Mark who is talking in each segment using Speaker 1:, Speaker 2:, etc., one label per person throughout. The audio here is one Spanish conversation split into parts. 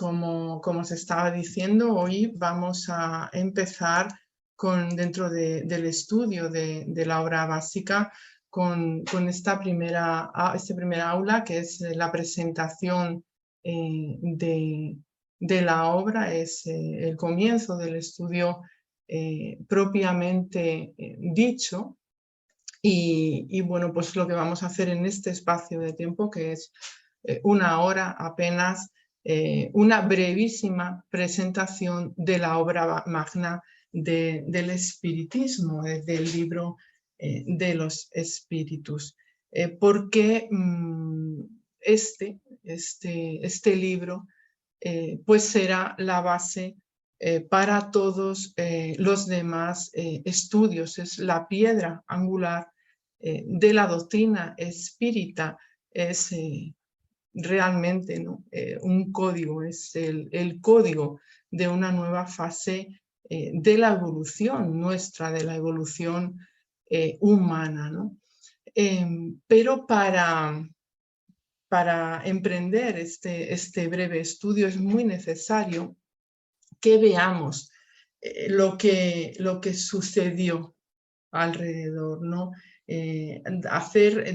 Speaker 1: Como se estaba diciendo, hoy vamos a empezar dentro del estudio de la obra básica con este primer aula, que es la presentación de la obra, es el comienzo del estudio propiamente dicho. Y bueno, pues lo que vamos a hacer en este espacio de tiempo, que es una hora apenas, una brevísima presentación de la obra magna del espiritismo, del libro de los espíritus. Porque este libro pues será la base para todos los demás estudios, es la piedra angular de la doctrina espírita, es realmente, ¿no? Un código, es el código de una nueva fase de la evolución nuestra, de la evolución humana, ¿no? Pero para emprender este breve estudio es muy necesario que veamos lo que sucedió alrededor, ¿no?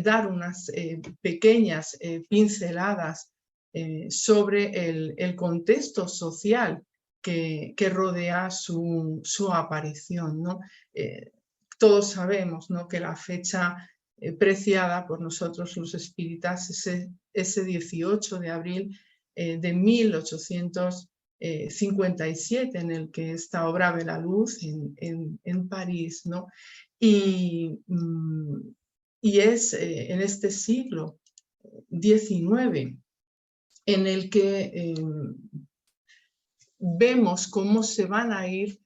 Speaker 1: Dar unas pequeñas pinceladas sobre el contexto social que rodea su aparición, ¿no? Todos sabemos, ¿no?, que la fecha preciada por nosotros los espíritas es ese 18 de abril de 1857, en el que esta obra ve la luz en París, ¿no? Y es en este siglo XIX en el que vemos cómo se van a ir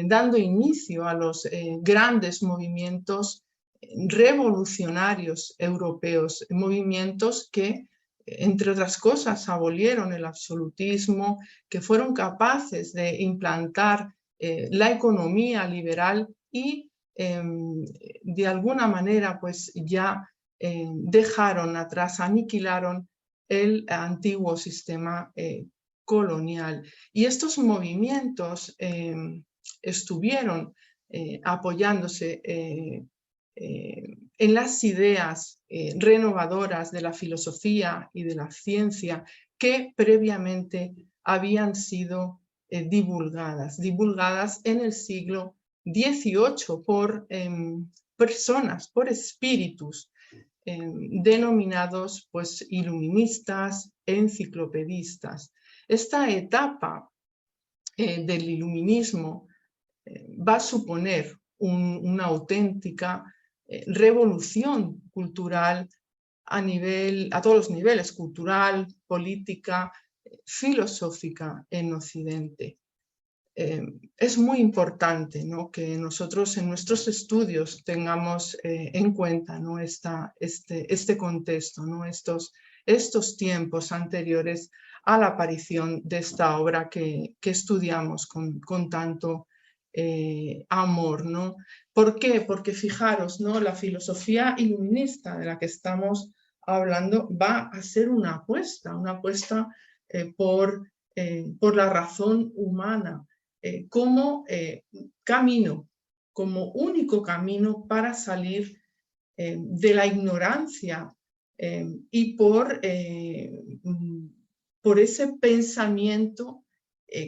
Speaker 1: dando inicio a los grandes movimientos revolucionarios europeos, movimientos que, entre otras cosas, abolieron el absolutismo, que fueron capaces de implantar la economía liberal y de alguna manera pues ya dejaron atrás, aniquilaron el antiguo sistema colonial. Y estos movimientos estuvieron apoyándose en las ideas renovadoras de la filosofía y de la ciencia que previamente habían sido divulgadas en el siglo XVIII por personas, por espíritus denominados pues iluministas, enciclopedistas. Esta etapa del iluminismo va a suponer una auténtica revolución cultural a todos los niveles, cultural, política, filosófica en Occidente. Es muy importante, ¿no?, que nosotros en nuestros estudios tengamos en cuenta, ¿no?, este contexto, ¿no?, estos tiempos anteriores a la aparición de esta obra que estudiamos con tanto amor, ¿no? ¿Por qué? Porque fijaros, ¿no?, la filosofía iluminista de la que estamos hablando va a ser una apuesta por la razón humana como camino, como único camino para salir de la ignorancia y por ese pensamiento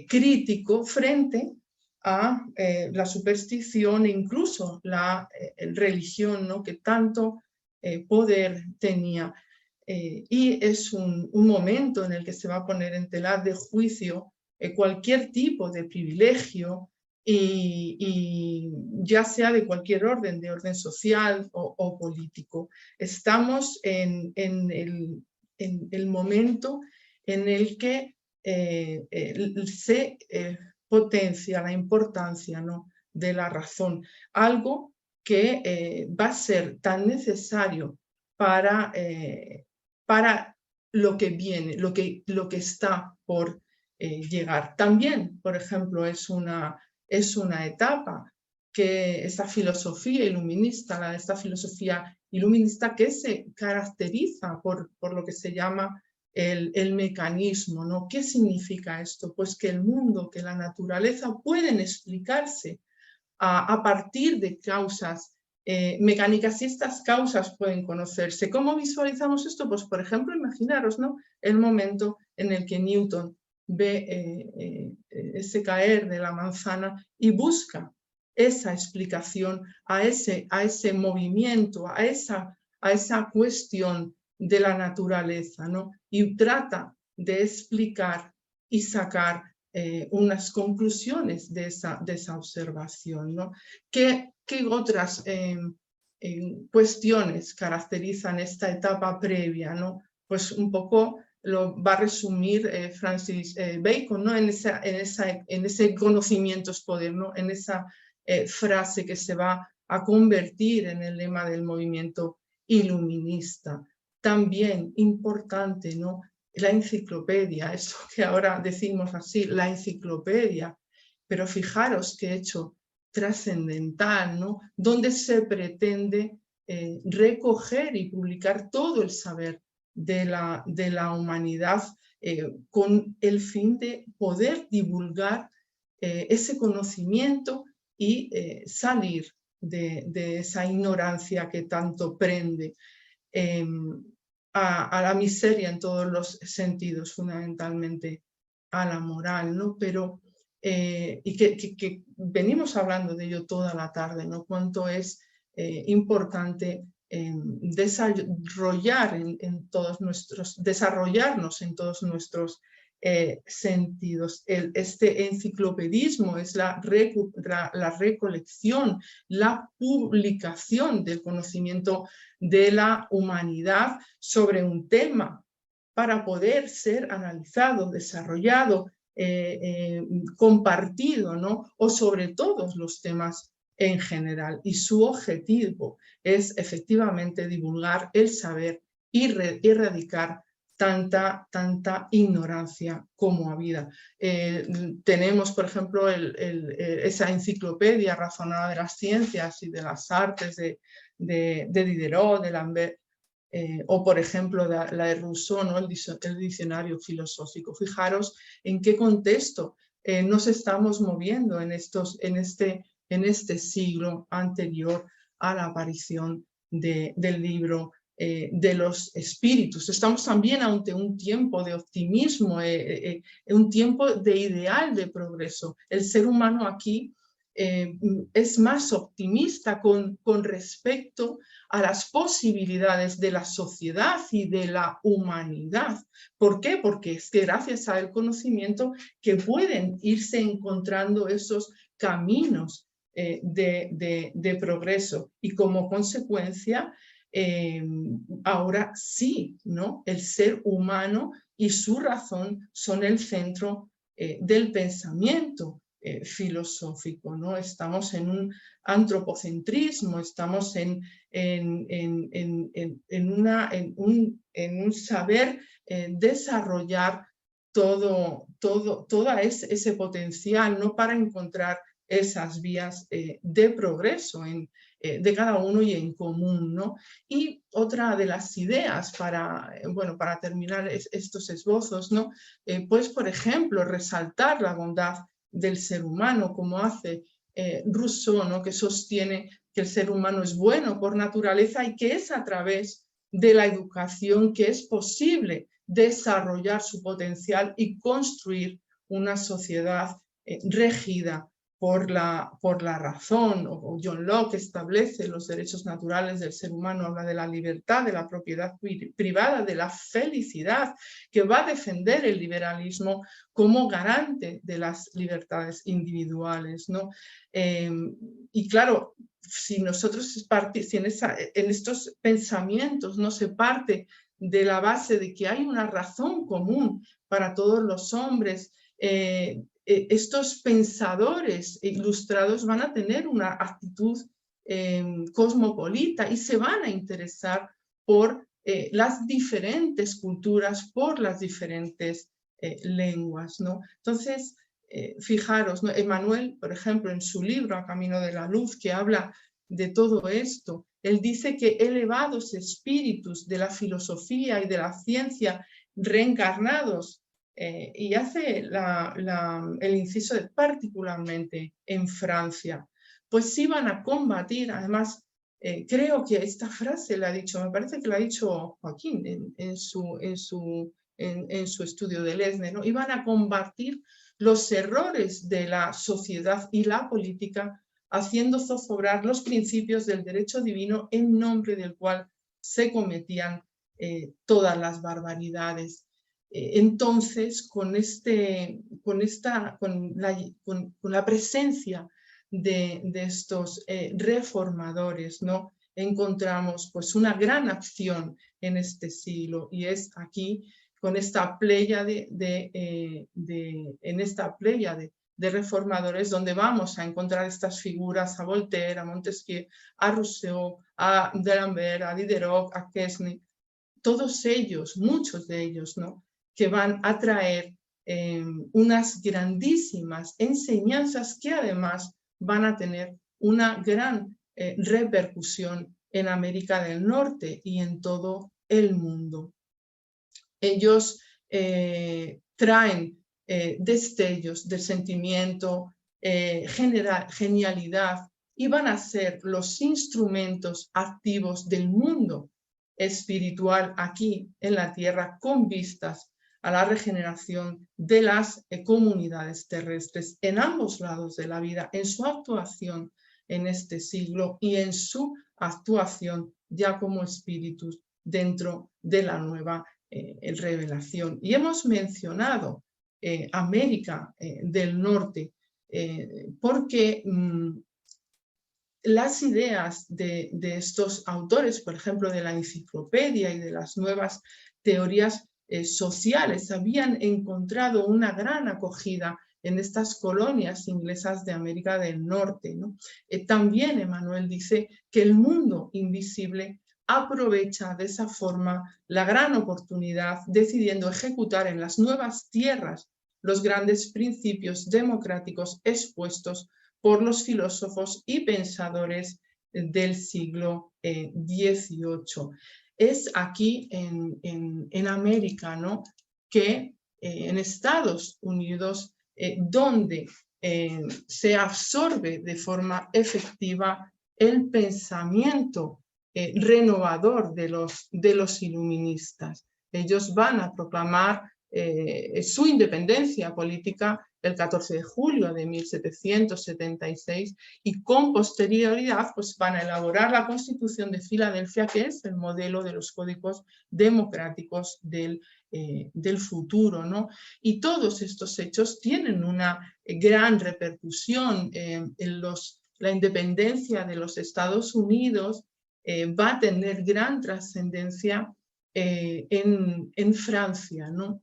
Speaker 1: crítico frente a la superstición e incluso la religión, ¿no?, que tanto poder tenía. Y es un momento en el que se va a poner en tela de juicio cualquier tipo de privilegio y ya sea de cualquier orden, de orden social o político. Estamos en el momento en el que se potencia la importancia, ¿no?, de la razón, algo que va a ser tan necesario para lo que viene, lo que está por llegar. También, por ejemplo, es una etapa que esta filosofía iluminista, esta filosofía iluminista que se caracteriza por lo que se llama el mecanismo, ¿no? ¿Qué significa esto? Pues que el mundo, que la naturaleza pueden explicarse a partir de causas mecánicas, y estas causas pueden conocerse. ¿Cómo visualizamos esto? Pues, por ejemplo, imaginaros, ¿no?, el momento en el que Newton ve ese caer de la manzana y busca esa explicación a ese movimiento, a esa cuestión de la naturaleza, ¿no? Y trata de explicar y sacar unas conclusiones de esa observación, ¿no? ¿Qué otras cuestiones caracterizan esta etapa previa, ¿no? Pues un poco lo va a resumir Francis Bacon, ¿no? En ese conocimiento es poder, ¿no? En esa frase que se va a convertir en el lema del movimiento iluminista. También importante, ¿no?, la enciclopedia, eso que ahora decimos así, la enciclopedia, pero fijaros qué hecho trascendental, ¿no?, donde se pretende recoger y publicar todo el saber de la humanidad con el fin de poder divulgar ese conocimiento y salir de esa ignorancia que tanto prende a la miseria en todos los sentidos, fundamentalmente a la moral, ¿no? Pero, y que venimos hablando de ello toda la tarde, ¿no? Cuánto es importante desarrollarnos en todos nuestros sentidos. Este enciclopedismo es la recolección, la publicación del conocimiento de la humanidad sobre un tema para poder ser analizado, desarrollado, compartido, ¿no?, o sobre todos los temas en general. Y su objetivo es efectivamente divulgar el saber y erradicar tanta ignorancia como habida. Tenemos, por ejemplo, esa enciclopedia razonada de las ciencias y de las artes de Diderot, de Lambert, o por ejemplo la de Rousseau, ¿no?, el diccionario filosófico. Fijaros en qué contexto nos estamos moviendo en este siglo anterior a la aparición del libro de los espíritus. Estamos también ante un tiempo de optimismo, un tiempo de ideal de progreso. El ser humano aquí es más optimista con respecto a las posibilidades de la sociedad y de la humanidad. ¿Por qué? Porque es que gracias al conocimiento que pueden irse encontrando esos caminos de progreso, y como consecuencia ahora sí, ¿no?, el ser humano y su razón son el centro del pensamiento filosófico, ¿no? Estamos en un antropocentrismo, estamos en un saber desarrollar todo ese potencial, ¿no?, para encontrar esas vías de progreso de cada uno y en común, ¿no? Y otra de las ideas para terminar estos esbozos, ¿no?, pues, por ejemplo, resaltar la bondad del ser humano, como hace Rousseau, ¿no?, que sostiene que el ser humano es bueno por naturaleza y que es a través de la educación que es posible desarrollar su potencial y construir una sociedad regida por la razón. O John Locke establece los derechos naturales del ser humano, habla de la libertad, de la propiedad privada, de la felicidad, que va a defender el liberalismo como garante de las libertades individuales, ¿no? Y claro, si nosotros en estos pensamientos no se parte de la base de que hay una razón común para todos los hombres, estos pensadores ilustrados van a tener una actitud cosmopolita y se van a interesar por las diferentes culturas, por las diferentes lenguas, ¿no? Entonces, fijaros, ¿no?, Emmanuel, por ejemplo, en su libro A Camino de la Luz, que habla de todo esto, él dice que elevados espíritus de la filosofía y de la ciencia reencarnados, y hace el inciso de particularmente en Francia, pues iban a combatir, además, creo que esta frase la ha dicho, me parece que la ha dicho Joaquín en su estudio del ESNE, ¿no? Iban a combatir los errores de la sociedad y la política, haciendo zozobrar los principios del derecho divino en nombre del cual se cometían todas las barbaridades. Entonces, con la presencia de estos reformadores, ¿no?, encontramos pues una gran acción en este siglo, y es aquí con esta pléyade de reformadores donde vamos a encontrar estas figuras, a Voltaire, a Montesquieu, a Rousseau, a D'Alembert, a Diderot, a Quesnay, todos ellos, muchos de ellos, ¿no?, que van a traer unas grandísimas enseñanzas que además van a tener una gran repercusión en América del Norte y en todo el mundo. Ellos traen destellos de sentimiento, genialidad, y van a ser los instrumentos activos del mundo espiritual aquí en la Tierra, con vistas a la regeneración de las comunidades terrestres en ambos lados de la vida, en su actuación en este siglo y en su actuación ya como espíritus dentro de la nueva revelación. Y hemos mencionado América del Norte porque las ideas de estos autores, por ejemplo, de la enciclopedia y de las nuevas teorías sociales, habían encontrado una gran acogida en estas colonias inglesas de América del Norte, ¿no? También Emmanuel dice que el mundo invisible aprovecha de esa forma la gran oportunidad, decidiendo ejecutar en las nuevas tierras los grandes principios democráticos expuestos por los filósofos y pensadores del siglo XVIII. Es aquí en América, ¿no?, que en Estados Unidos, donde se absorbe de forma efectiva el pensamiento renovador de los iluministas. Ellos van a proclamar su independencia política el 14 de julio de 1776 y con posterioridad pues van a elaborar la Constitución de Filadelfia, que es el modelo de los códigos democráticos del futuro, ¿no? Y todos estos hechos tienen una gran repercusión en la independencia de los Estados Unidos. Va a tener gran trascendencia en Francia, ¿no?,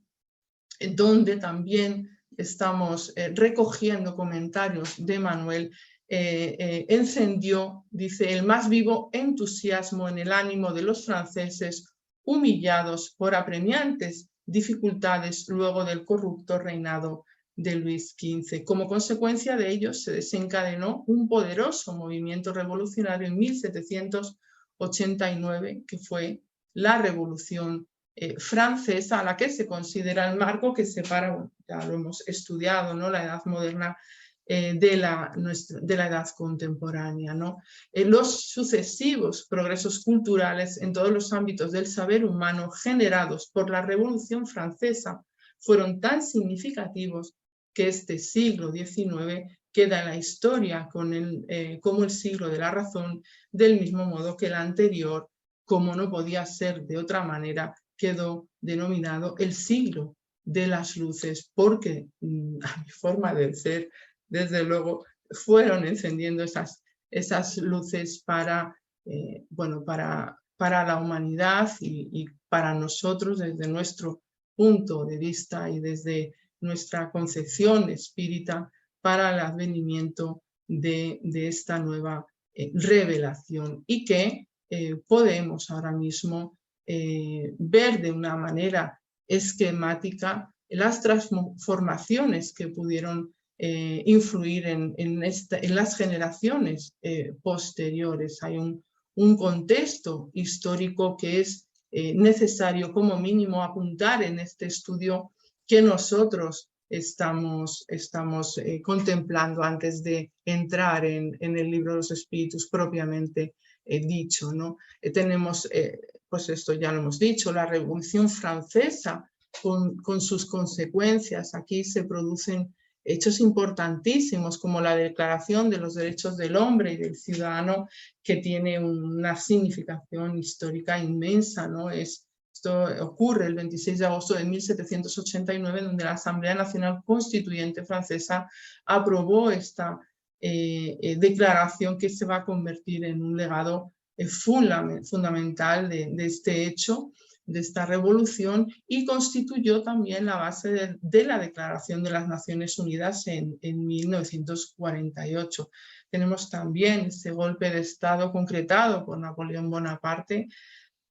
Speaker 1: donde también estamos recogiendo comentarios de Manuel. Encendió, dice, el más vivo entusiasmo en el ánimo de los franceses, humillados por apremiantes dificultades luego del corrupto reinado de Luis XV. Como consecuencia de ello se desencadenó un poderoso movimiento revolucionario en 1789, que fue la Revolución francesa, a la que se considera el marco que separa, bueno, ya lo hemos estudiado, ¿no?, la edad moderna de la edad contemporánea, ¿no? Los sucesivos progresos culturales en todos los ámbitos del saber humano generados por la Revolución Francesa fueron tan significativos que este siglo XIX queda en la historia como el siglo de la razón, del mismo modo que el anterior, como no podía ser de otra manera, quedó denominado el siglo de las luces, porque a mi forma de ser, desde luego, fueron encendiendo esas luces para la humanidad y para nosotros desde nuestro punto de vista y desde nuestra concepción espírita para el advenimiento de esta nueva revelación, y que podemos ahora mismo ver de una manera esquemática las transformaciones que pudieron influir en las generaciones posteriores. Hay un contexto histórico que es necesario como mínimo apuntar en este estudio que nosotros estamos contemplando antes de entrar en el libro de los espíritus propiamente dicho, ¿no? Tenemos, pues esto ya lo hemos dicho, la Revolución Francesa con sus consecuencias. Aquí se producen hechos importantísimos como la Declaración de los Derechos del Hombre y del Ciudadano, que tiene una significación histórica inmensa, ¿no? Esto ocurre el 26 de agosto de 1789, donde la Asamblea Nacional Constituyente francesa aprobó esta declaración que se va a convertir en un legado fundamental de este hecho, de esta revolución, y constituyó también la base de la Declaración de las Naciones Unidas en 1948. Tenemos también ese golpe de Estado concretado por Napoleón Bonaparte,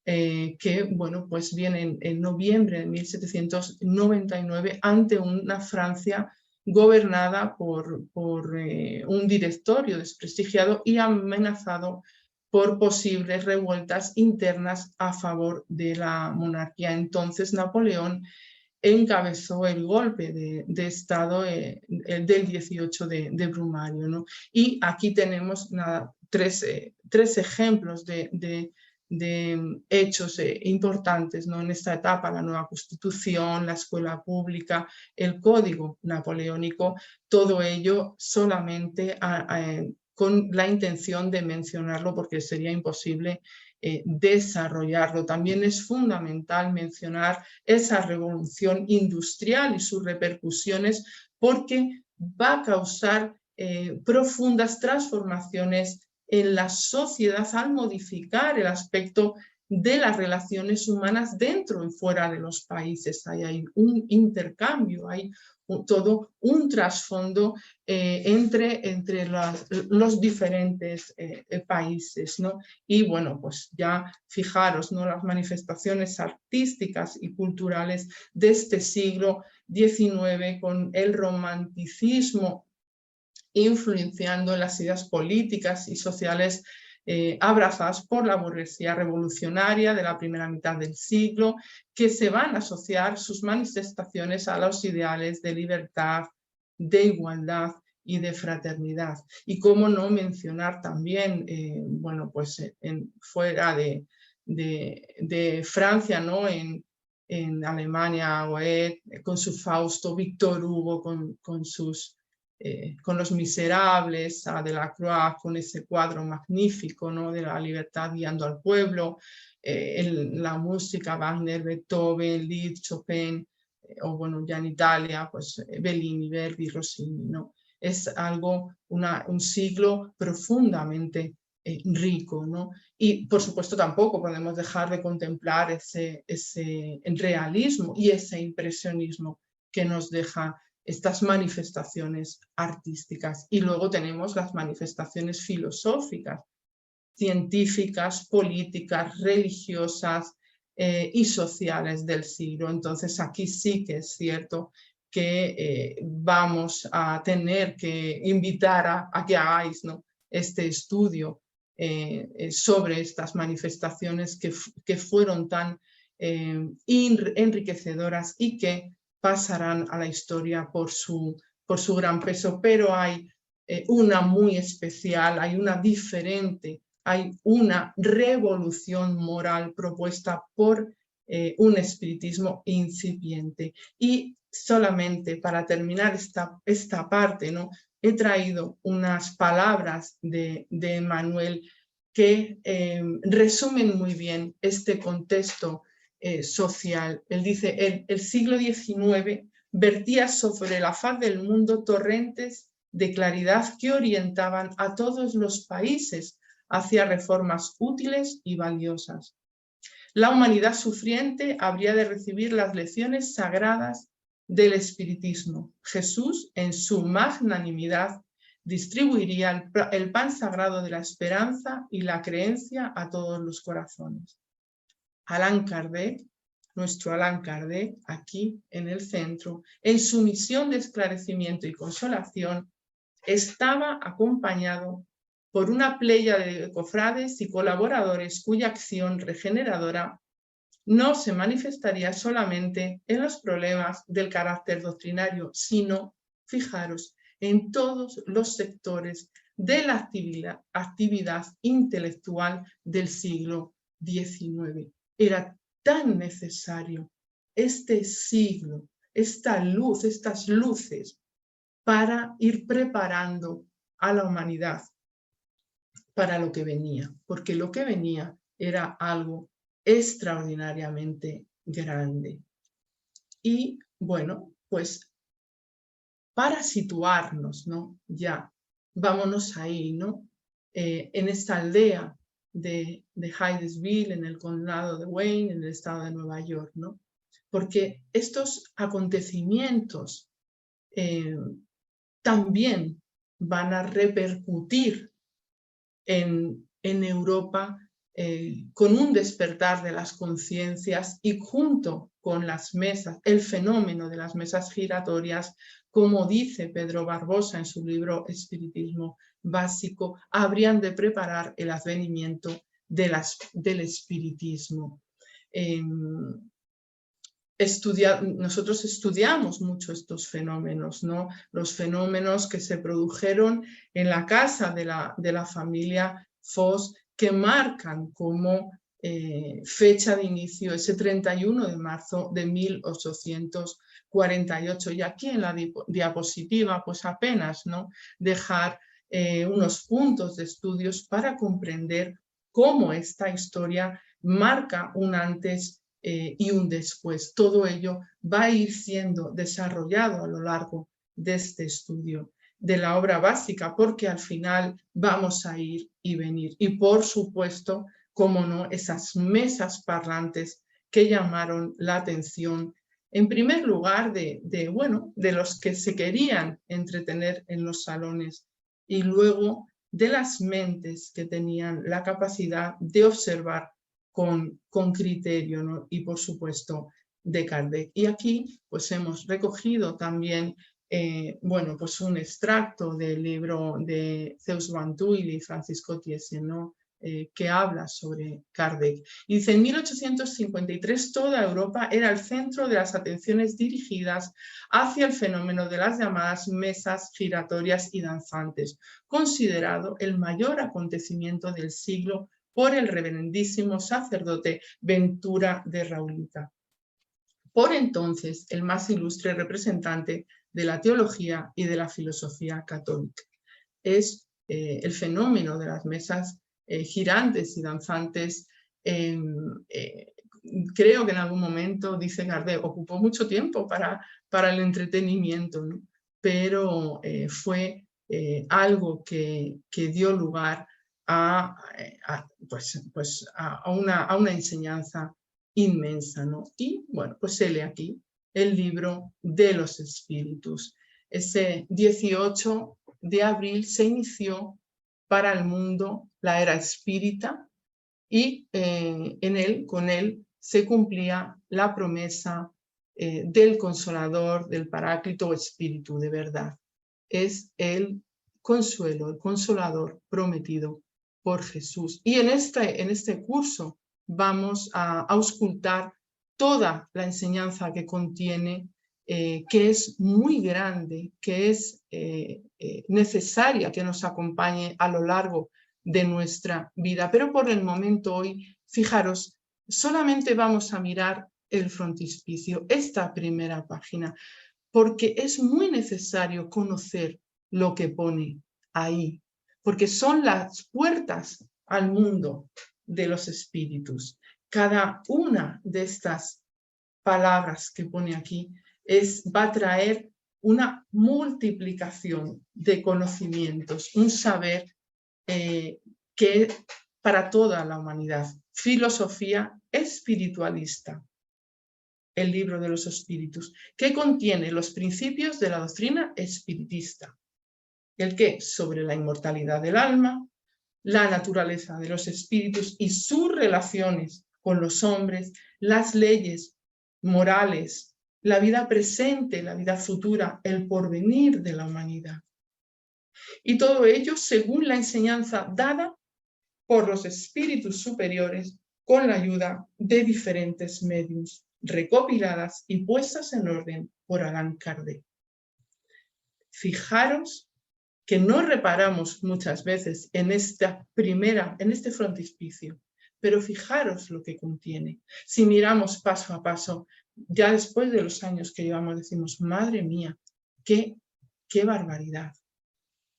Speaker 1: que bueno, pues viene en noviembre de 1799 ante una Francia gobernada por un directorio desprestigiado y amenazado por posibles revueltas internas a favor de la monarquía. Entonces Napoleón encabezó el golpe de Estado del 18 de Brumario, ¿no? Y aquí tenemos tres ejemplos de hechos importantes, ¿no? En esta etapa: la nueva Constitución, la escuela pública, el Código Napoleónico, todo ello solamente con la intención de mencionarlo, porque sería imposible desarrollarlo. También es fundamental mencionar esa revolución industrial y sus repercusiones, porque va a causar profundas transformaciones en la sociedad al modificar el aspecto de las relaciones humanas dentro y fuera de los países. Hay un intercambio, hay todo un trasfondo entre los diferentes países, ¿no? Y bueno, pues ya fijaros, ¿no?, las manifestaciones artísticas y culturales de este siglo XIX, con el romanticismo influenciando en las ideas políticas y sociales abrazadas por la burguesía revolucionaria de la primera mitad del siglo, que se van a asociar sus manifestaciones a los ideales de libertad, de igualdad y de fraternidad. Y cómo no mencionar también, bueno, pues fuera de Francia, ¿no?, en Alemania, Goethe con su Fausto, Víctor Hugo con Los Miserables, a Delacroix con ese cuadro magnífico, ¿no?, de la libertad guiando al pueblo, la música, Wagner, Beethoven, Liszt, Chopin, o bueno, ya en Italia, pues Bellini, Verdi, Rossini, ¿no? Es algo, un siglo profundamente rico, ¿no? Y por supuesto tampoco podemos dejar de contemplar ese realismo y ese impresionismo que nos deja estas manifestaciones artísticas. Y luego tenemos las manifestaciones filosóficas, científicas, políticas, religiosas y sociales del siglo. Entonces aquí sí que es cierto que vamos a tener que invitar a que hagáis, ¿no?, este estudio sobre estas manifestaciones que fueron tan enriquecedoras y que pasarán a la historia por su gran peso. Pero hay una muy especial, hay una diferente, hay una revolución moral propuesta por un espiritismo incipiente. Y solamente para terminar esta parte, ¿no?, he traído unas palabras de Emmanuel que resumen muy bien este contexto social. Él dice: el siglo XIX vertía sobre la faz del mundo torrentes de claridad que orientaban a todos los países hacia reformas útiles y valiosas. La humanidad sufriente habría de recibir las lecciones sagradas del espiritismo. Jesús, en su magnanimidad, distribuiría el pan sagrado de la esperanza y la creencia a todos los corazones. Allan Kardec, nuestro Allan Kardec, aquí en el centro, en su misión de esclarecimiento y consolación, estaba acompañado por una pléyade de cofrades y colaboradores cuya acción regeneradora no se manifestaría solamente en los problemas del carácter doctrinario, sino, fijaros, en todos los sectores de la actividad intelectual del siglo XIX. Era tan necesario este siglo, esta luz, estas luces, para ir preparando a la humanidad para lo que venía, porque lo que venía era algo extraordinariamente grande. Y bueno, pues para situarnos, ¿no? Ya, vámonos ahí, ¿no? En esta aldea de Hydesville, en el condado de Wayne, en el estado de Nueva York, ¿no? Porque estos acontecimientos también van a repercutir en Europa con un despertar de las conciencias y junto con las mesas, el fenómeno de las mesas giratorias, como dice Pedro Barbosa en su libro Espiritismo Básico, habrían de preparar el advenimiento del espiritismo. Nosotros estudiamos mucho estos fenómenos, ¿no? Los fenómenos que se produjeron en la casa de la familia Foss, que marcan como fecha de inicio ese 31 de marzo de 1848. Y aquí en la diapositiva, pues apenas, ¿no? Dejar unos puntos de estudios para comprender cómo esta historia marca un antes y un después. Todo ello va a ir siendo desarrollado a lo largo de este estudio de la obra básica, porque al final vamos a ir y venir. Y por supuesto, como no, esas mesas parlantes que llamaron la atención, en primer lugar, de los que se querían entretener en los salones y luego de las mentes que tenían la capacidad de observar con criterio, ¿no? Y por supuesto de Kardec. Y aquí pues hemos recogido también bueno, pues un extracto del libro de Zeus Van Tuyl y Francisco Thiesse, ¿no? Que habla sobre Kardec. Y dice, en 1853 toda Europa era el centro de las atenciones dirigidas hacia el fenómeno de las llamadas mesas giratorias y danzantes, considerado el mayor acontecimiento del siglo por el reverendísimo sacerdote Ventura de Raulita, por entonces el más ilustre representante de la teología y de la filosofía católica. Es el fenómeno de las mesas girantes y danzantes. Creo que en algún momento, dice Kardec, ocupó mucho tiempo para el entretenimiento, ¿no? Pero fue algo que dio lugar a una enseñanza inmensa, ¿no? Y bueno, pues he aquí el libro de los espíritus. Ese 18 de abril se inició para el mundo la era espírita y con él se cumplía la promesa del Consolador, del Paráclito o Espíritu de verdad. Es el consuelo, el Consolador prometido por Jesús. Y en este curso vamos a auscultar toda la enseñanza que contiene, que es muy grande, que es necesaria que nos acompañe a lo largo de nuestra vida. Pero por el momento hoy, fijaros, solamente vamos a mirar el frontispicio, esta primera página, porque es muy necesario conocer lo que pone ahí, porque son las puertas al mundo de los espíritus. Cada una de estas palabras que pone aquí va a traer una multiplicación de conocimientos, un saber que para toda la humanidad. Filosofía espiritualista, el libro de los espíritus, que contiene los principios de la doctrina espiritista. El que sobre la inmortalidad del alma, la naturaleza de los espíritus y sus relaciones con los hombres, las leyes morales, la vida presente, la vida futura, el porvenir de la humanidad. Y todo ello según la enseñanza dada por los espíritus superiores con la ayuda de diferentes medios, recopiladas y puestas en orden por Allan Kardec. Fijaros que no reparamos muchas veces en este frontispicio, pero fijaros lo que contiene. Si miramos paso a paso, ya después de los años que llevamos, decimos, madre mía, qué barbaridad.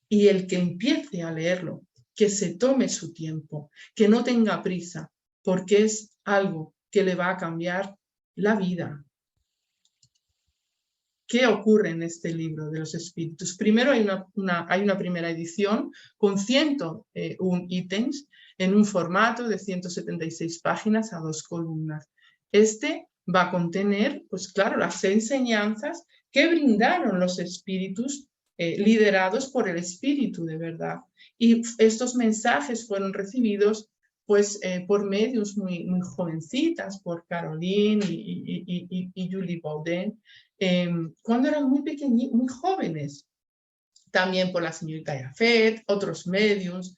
Speaker 1: Y el que empiece a leerlo, que se tome su tiempo, que no tenga prisa, porque es algo que le va a cambiar la vida. ¿Qué ocurre en este libro de los espíritus? Primero hay una primera edición con 101 ítems en un formato de 176 páginas a 2 columnas. Este va a contener, pues claro, las enseñanzas que brindaron los espíritus liderados por el espíritu de verdad. Y estos mensajes fueron recibidos pues por medios muy jovencitas, por Caroline y Julie Baudin, cuando eran muy pequeños, muy jóvenes. También por la señorita Yafet, otros medios,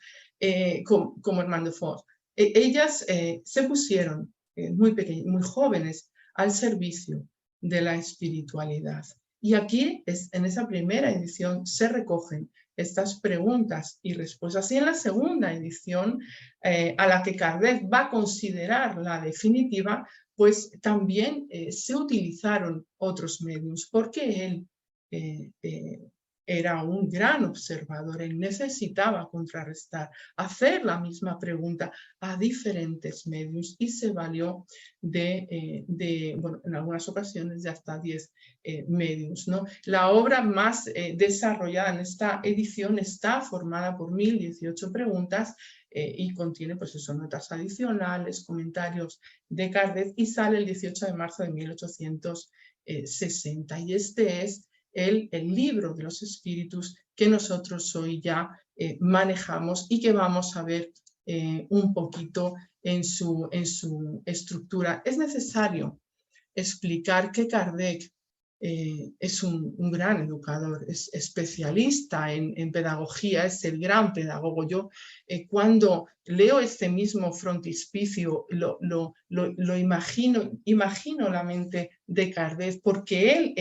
Speaker 1: como Hermano Fox. Ellas se pusieron muy jóvenes al servicio de la espiritualidad. Y aquí, en esa primera edición, se recogen estas preguntas y respuestas. Y en la segunda edición, a la que Kardec va a considerar la definitiva, pues también se utilizaron otros medios, porque él era un gran observador, él necesitaba contrarrestar, hacer la misma pregunta a diferentes medios y se valió bueno, en algunas ocasiones de hasta 10 medios, ¿no? La obra más desarrollada en esta edición está formada por 1018 preguntas y contiene pues eso, notas adicionales, comentarios de Kardec y sale el 18 de marzo de 1860 y este es el libro de los espíritus que nosotros hoy ya manejamos y que vamos a ver un poquito en su estructura. Es necesario explicar que Kardec es un gran educador, es especialista en pedagogía, es el gran pedagogo. Yo cuando leo este mismo frontispicio lo imagino la mente de Kardec porque él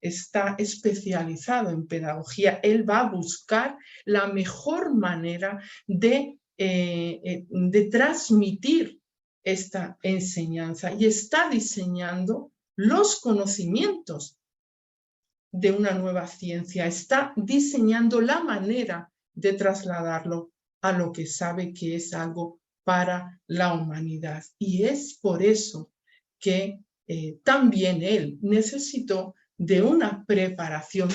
Speaker 1: está especializado en pedagogía, él va a buscar la mejor manera de transmitir esta enseñanza y está diseñando los conocimientos de una nueva ciencia, está diseñando la manera de trasladarlo a lo que sabe que es algo para la humanidad. Y es por eso que también él necesitó de una preparación.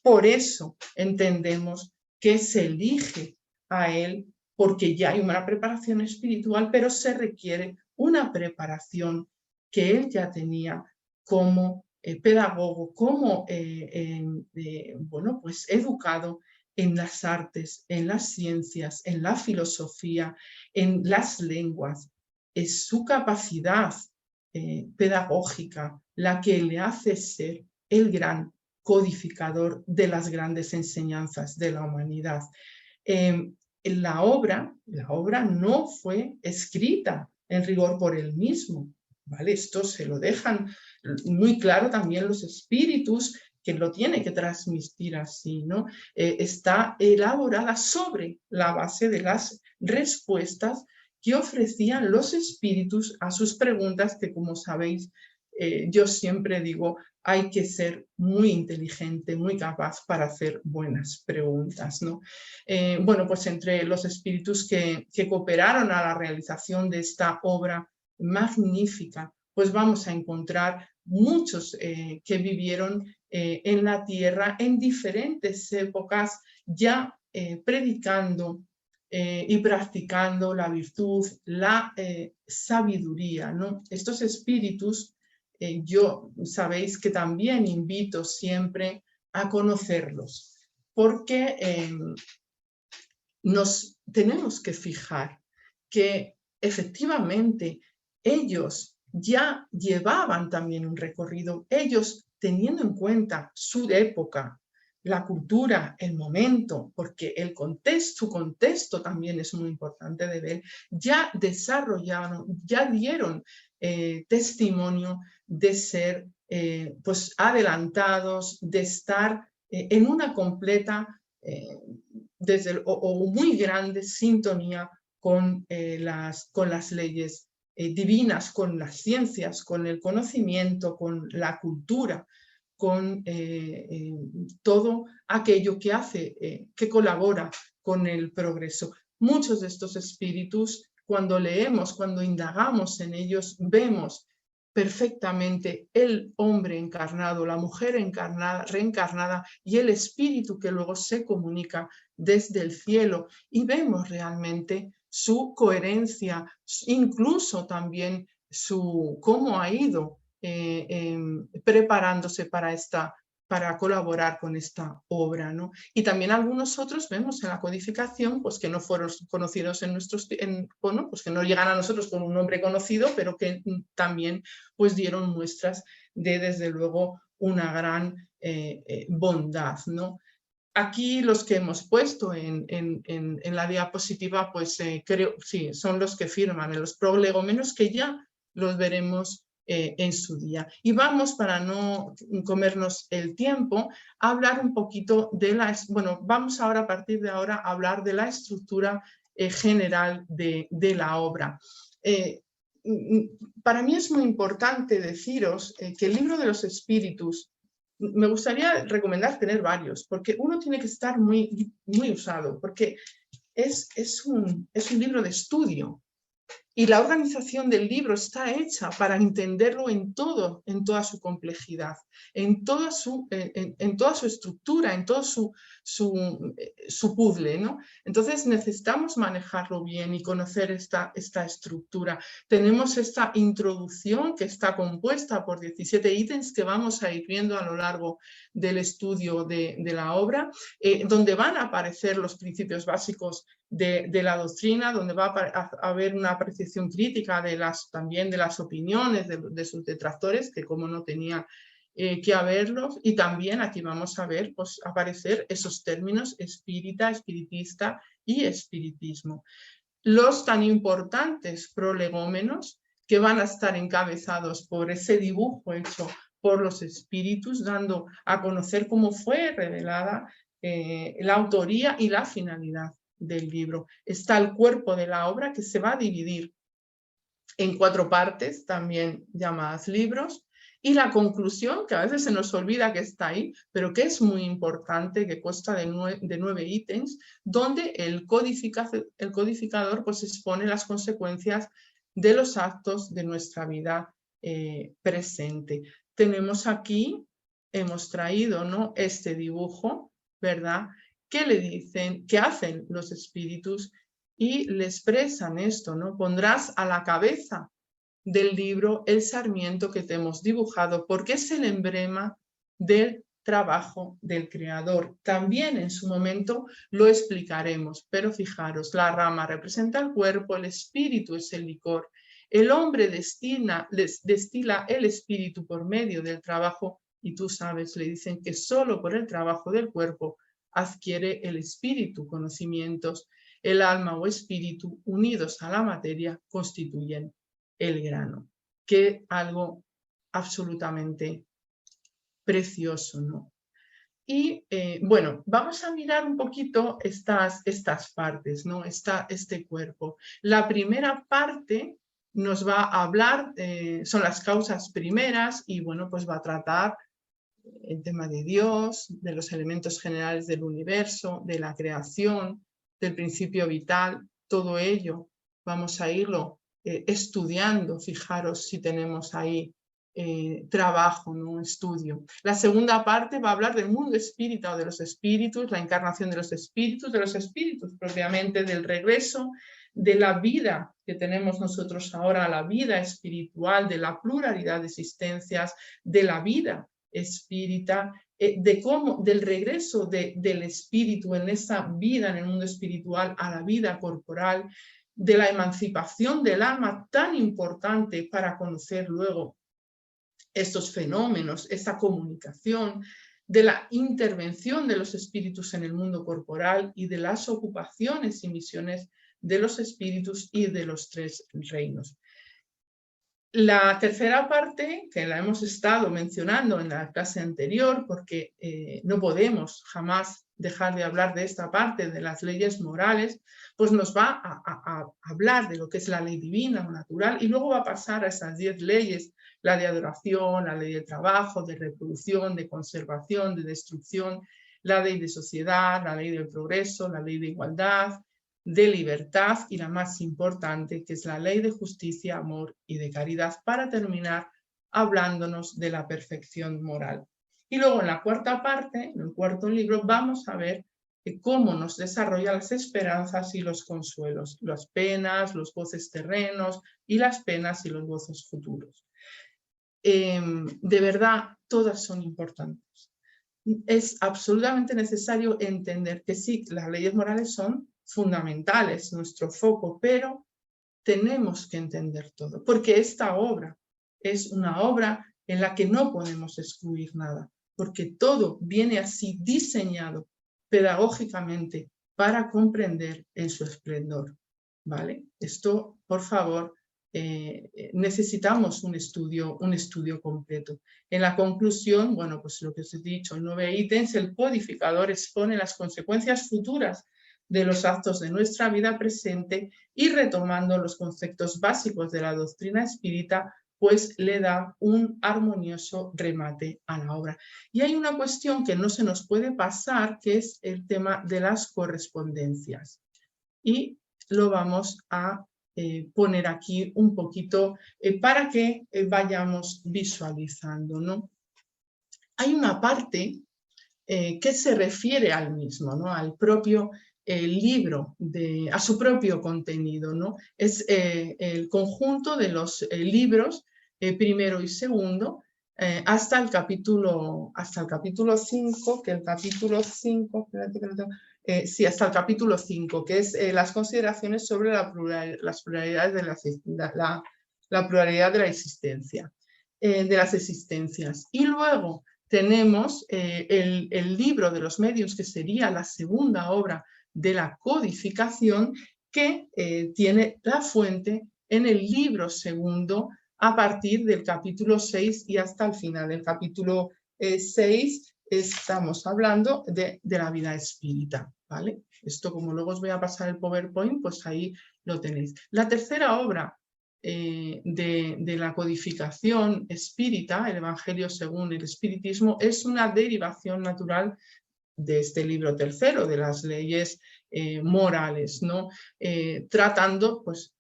Speaker 1: Por eso entendemos que se elige a él, porque ya hay una preparación espiritual, pero se requiere una preparación que él ya tenía como pedagogo, como bueno, pues educado en las artes, en las ciencias, en la filosofía, en las lenguas. Es su capacidad pedagógica la que le hace ser el gran codificador de las grandes enseñanzas de la humanidad. La obra no fue escrita en rigor por él mismo, ¿vale? Esto se lo dejan muy claro también los espíritus, que lo tiene que transmitir así, ¿no? Está elaborada sobre la base de las respuestas que ofrecían los espíritus a sus preguntas, que como sabéis, yo siempre digo, hay que ser muy inteligente, muy capaz para hacer buenas preguntas, ¿no? Bueno, pues entre los espíritus que cooperaron a la realización de esta obra magnífica, pues vamos a encontrar muchos que vivieron en la tierra en diferentes épocas, ya predicando y practicando la virtud, la sabiduría, ¿no? Estos espíritus, yo sabéis que también invito siempre a conocerlos, porque nos tenemos que fijar que efectivamente ellos ya llevaban también un recorrido, ellos teniendo en cuenta su época, la cultura, el momento, porque el contexto, su contexto también es muy importante de ver, ya desarrollaron, ya dieron testimonio de ser pues adelantados, de estar en una completa o muy grande sintonía con las leyes divinas, con las ciencias, con el conocimiento, con la cultura, con todo aquello que hace, que colabora con el progreso. Muchos de estos espíritus, cuando leemos, cuando indagamos en ellos, vemos perfectamente el hombre encarnado, la mujer encarnada, reencarnada y el espíritu que luego se comunica desde el cielo, y vemos realmente su coherencia, incluso también cómo ha ido preparándose para colaborar con esta obra, ¿no? Y también algunos otros vemos en la codificación pues, que no fueron conocidos bueno, pues que no llegan a nosotros con un nombre conocido, pero que también pues, dieron muestras de, desde luego, una gran bondad, ¿no? Aquí los que hemos puesto en la diapositiva, pues creo, sí, son los que firman en los prolegómenos, que ya los veremos en su día. Y vamos, para no comernos el tiempo, a hablar un poquito de bueno, vamos ahora, a partir de ahora, a hablar de la estructura general de la obra. Para mí es muy importante deciros que el libro de los espíritus, me gustaría recomendar tener varios, porque uno tiene que estar muy, muy usado, porque es un libro de estudio. Y la organización del libro está hecha para entenderlo en toda su complejidad, en toda su estructura, en todo su puzzle, ¿no? Entonces necesitamos manejarlo bien y conocer esta estructura. Tenemos esta introducción que está compuesta por 17 ítems que vamos a ir viendo a lo largo del estudio de la obra, donde van a aparecer los principios básicos de la doctrina, donde va a haber una apreciación crítica también de las opiniones de sus detractores, que como no tenía que haberlos, y también aquí vamos a ver pues, aparecer esos términos espírita, espiritista y espiritismo. Los tan importantes prolegómenos, que van a estar encabezados por ese dibujo hecho por los espíritus, dando a conocer cómo fue revelada la autoría y la finalidad del libro. Está el cuerpo de la obra, que se va a dividir en 4 partes, también llamadas libros, y la conclusión, que a veces se nos olvida que está ahí, pero que es muy importante, que consta de 9 ítems, donde el codificador pues, expone las consecuencias de los actos de nuestra vida presente. Tenemos aquí, hemos traído, ¿no?, este dibujo, ¿verdad?, que le dicen, que hacen los espíritus y le expresan esto, ¿no? Pondrás a la cabeza del libro el sarmiento que te hemos dibujado, porque es el emblema del trabajo del creador. También en su momento lo explicaremos, pero fijaros, la rama representa el cuerpo, el espíritu es el licor, el hombre destila el espíritu por medio del trabajo, y tú sabes, le dicen que solo por el trabajo del cuerpo adquiere el espíritu conocimientos. El alma o espíritu unidos a la materia constituyen el grano, que algo absolutamente precioso, ¿no? Y bueno, vamos a mirar un poquito estas partes, ¿no? Este cuerpo. La primera parte nos va a hablar, son las causas primeras, y bueno, pues va a tratar el tema de Dios, de los elementos generales del universo, de la creación, del principio vital, todo ello vamos a irlo estudiando. Fijaros si tenemos ahí trabajo, ¿no? Estudio. La segunda parte va a hablar del mundo espírita o de los espíritus, la encarnación de los espíritus propiamente, del regreso, de la vida que tenemos nosotros ahora, la vida espiritual, de la pluralidad de existencias, de la vida espírita, del regreso del espíritu en esa vida en el mundo espiritual a la vida corporal, de la emancipación del alma, tan importante para conocer luego estos fenómenos, esta comunicación, de la intervención de los espíritus en el mundo corporal y de las ocupaciones y misiones de los espíritus y de los tres reinos. La tercera parte, que la hemos estado mencionando en la clase anterior, porque no podemos jamás dejar de hablar de esta parte de las leyes morales, pues nos va a hablar de lo que es la ley divina o natural y luego va a pasar a esas 10 leyes, la de adoración, la ley de trabajo, de reproducción, de conservación, de destrucción, la ley de sociedad, la ley del progreso, la ley de igualdad, de libertad y la más importante, que es la ley de justicia, amor y de caridad, para terminar hablándonos de la perfección moral. Y luego en la cuarta parte, en el cuarto libro, vamos a ver cómo nos desarrolla las esperanzas y los consuelos, las penas, los goces terrenos y las penas y los gozos futuros. De verdad, todas son importantes. Es absolutamente necesario entender que sí, las leyes morales son fundamentales, nuestro foco, pero tenemos que entender todo, porque esta obra es una obra en la que no podemos excluir nada, porque todo viene así diseñado pedagógicamente para comprender en su esplendor, ¿vale? Esto, por favor, necesitamos un estudio completo. En la conclusión, bueno, pues lo que os he dicho, en 9 ítems, el codificador expone las consecuencias futuras de los actos de nuestra vida presente y retomando los conceptos básicos de la doctrina espírita, pues le da un armonioso remate a la obra. Y hay una cuestión que no se nos puede pasar, que es el tema de las correspondencias. Y lo vamos a poner aquí un poquito para que vayamos visualizando, ¿no? Hay una parte que se refiere al mismo, ¿no? Al propio libro, a su propio contenido, ¿no? Es el conjunto de los libros primero y segundo hasta el capítulo 5, que el capítulo 5, sí, hasta el capítulo 5, que es las consideraciones sobre las pluralidades de la pluralidad de la existencia, de las existencias. Y luego tenemos el libro de los medios, que sería la segunda obra de la codificación, que tiene la fuente en el libro segundo a partir del capítulo 6 y hasta el final. Del capítulo 6 estamos hablando de la vida espírita, ¿vale? Esto, como luego os voy a pasar el PowerPoint, pues ahí lo tenéis. La tercera obra de la codificación espírita, el Evangelio según el Espiritismo, es una derivación natural de este libro tercero, de las leyes morales, ¿no? Tratando pues,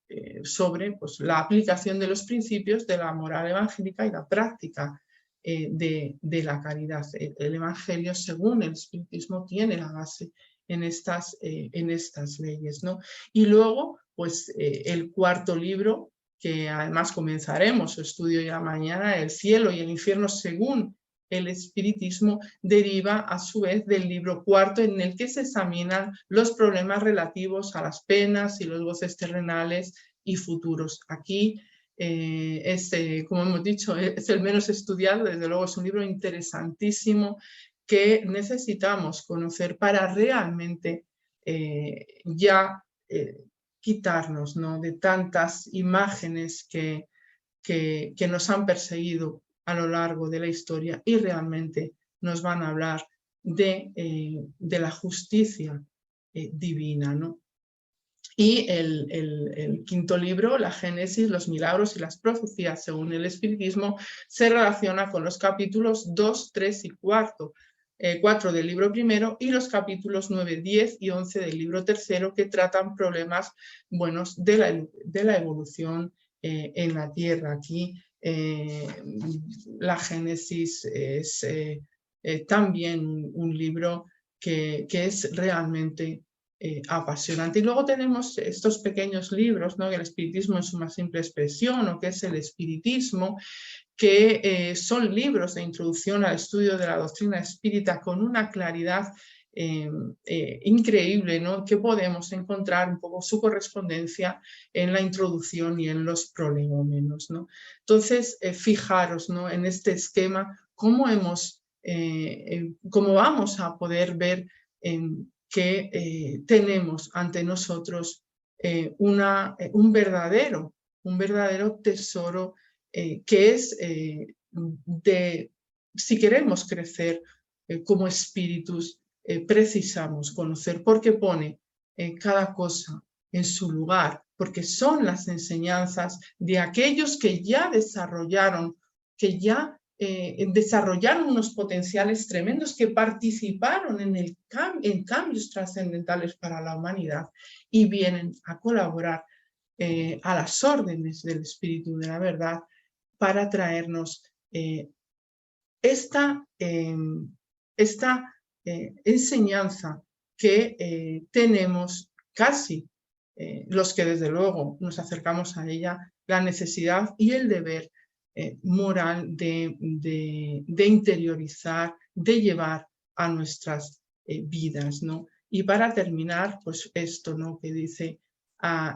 Speaker 1: sobre pues, la aplicación de los principios de la moral evangélica y la práctica de la caridad. El Evangelio según el Espiritismo tiene la base en estas leyes, ¿no? Y luego, pues, el cuarto libro, que además comenzaremos su estudio ya mañana, El cielo y el infierno según el Espiritismo, deriva a su vez del libro cuarto, en el que se examinan los problemas relativos a las penas y los goces terrenales y futuros. Aquí, como hemos dicho, es el menos estudiado, desde luego es un libro interesantísimo que necesitamos conocer para realmente quitarnos, ¿no?, de tantas imágenes que nos han perseguido a lo largo de la historia y realmente nos van a hablar de la justicia divina, ¿no? Y el quinto libro, la Génesis, los milagros y las profecías según el Espiritismo, se relaciona con los capítulos 2, 3 y 4 del libro primero y los capítulos 9, 10 y 11 del libro tercero, que tratan problemas buenos de la evolución en la Tierra. Aquí la Génesis es también un libro que es realmente apasionante. Y luego tenemos estos pequeños libros, ¿no?, el Espiritismo en su más simple expresión, o que es el Espiritismo, que son libros de introducción al estudio de la doctrina espírita con una claridad increíble, ¿no?, que podemos encontrar un poco su correspondencia en la introducción y en los prolegómenos, ¿no? Entonces, fijaros, ¿no?, en este esquema, cómo hemos ¿cómo vamos a poder ver que tenemos ante nosotros un verdadero tesoro que es si queremos crecer como espíritus, precisamos conocer, porque pone cada cosa en su lugar, porque son las enseñanzas de aquellos que ya desarrollaron, desarrollaron unos potenciales tremendos, que participaron en cambios trascendentales para la humanidad y vienen a colaborar a las órdenes del Espíritu de la Verdad para traernos esta enseñanza que tenemos casi los que desde luego nos acercamos a ella, la necesidad y el deber moral de interiorizar, de llevar a nuestras vidas, ¿no? Y para terminar, pues esto, ¿no?, que dice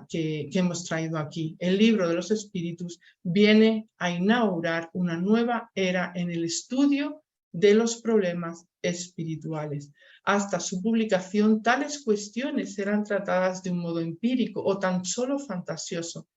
Speaker 1: que hemos traído aquí. El libro de los espíritus viene a inaugurar una nueva era en el estudio de los problemas espirituales. Hasta su publicación, tales cuestiones eran tratadas de un modo empírico o tan solo fantasioso.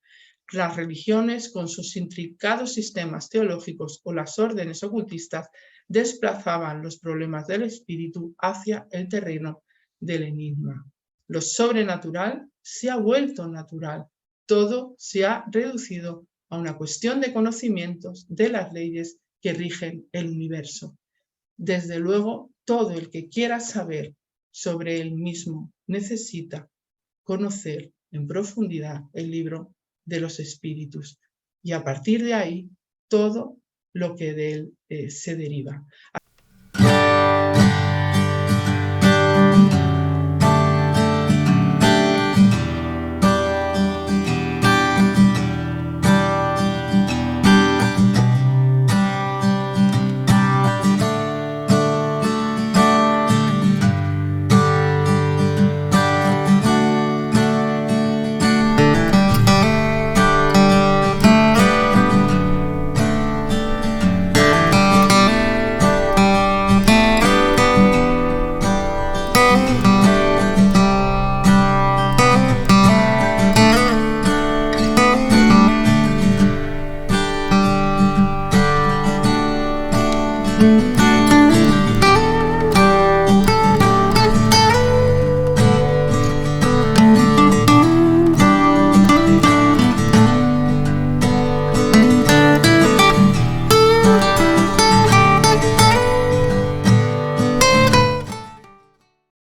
Speaker 1: Las religiones, con sus intrincados sistemas teológicos, o las órdenes ocultistas, desplazaban los problemas del espíritu hacia el terreno del enigma. Lo sobrenatural se ha vuelto natural. Todo se ha reducido a una cuestión de conocimientos de las leyes que rigen el universo. Desde luego, todo el que quiera saber sobre él mismo necesita conocer en profundidad el libro de los espíritus, y a partir de ahí todo lo que de él se deriva.